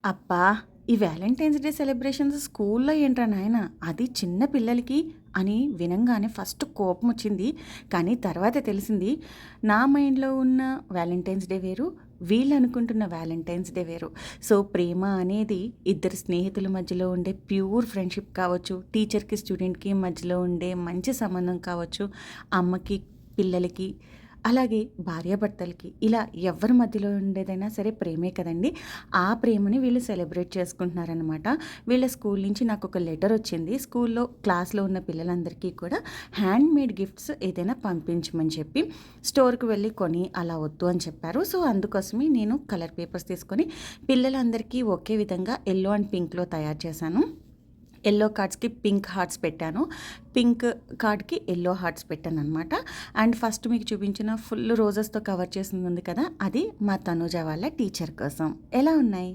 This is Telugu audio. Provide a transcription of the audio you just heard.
అబ్బా! ఈ వ్యాలంటైన్స్ డే సెలబ్రేషన్స్ స్కూల్లో ఏంట్రా నాయనా! అది చిన్న పిల్లలకి అని వినంగానే ఫస్ట్ కోపమొచ్చింది. కానీ తర్వాత తెలిసింది నా మైండ్‌లో ఉన్న వ్యాలంటైన్స్ డే వేరు, వీళ్ళనుకుంటున్న వ్యాలంటైన్స్ డే వేరు. సో, ప్రేమ అనేది ఇద్దరు స్నేహితుల మధ్యలో ఉండే ప్యూర్ ఫ్రెండ్‌షిప్ కావచ్చు, టీచర్‌కి, స్టూడెంట్‌కి మధ్యలో ఉండే మంచి సంబంధం కావచ్చు, అమ్మకి, పిల్లలకి అలాగే భార్యాభర్తలకి ఇలా ఎవరి మధ్యలో ఉండేదైనా సరే ప్రేమే కదండి. ఆ ప్రేమని వీళ్ళు సెలబ్రేట్ చేసుకుంటున్నారనమాట. వీళ్ళ స్కూల్ నుంచి నాకొక లెటర్ వచ్చింది. స్కూల్లో క్లాస్‌లో ఉన్న పిల్లలందరికీ కూడా హ్యాండ్‌మేడ్ గిఫ్ట్స్ ఏదైనా పంపించమని చెప్పి స్టోర్‌కి వెళ్ళి కొని అలా వద్దు అని చెప్పారు. సో, అందుకోసమే నేను కలర్ పేపర్స్ తీసుకొని పిల్లలందరికీ ఒకే విధంగా యెల్లో అండ్ పింక్‌లో తయారు చేశాను. యెల్లో కార్డ్స్‌కి పింక్ హార్ట్స్ పెట్టాను. పింక్ కార్డ్‌కి యెల్లో హార్ట్స్ పెట్టాననమాట. అండ్ ఫస్ట్ మీకు చూపించిన ఫుల్ రోజెస్‌తో కవర్ చేసింది ఉంది కదా! అది మా తనూజ వాళ్ళ టీచర్ కోసం. ఎలా ఉన్నాయి?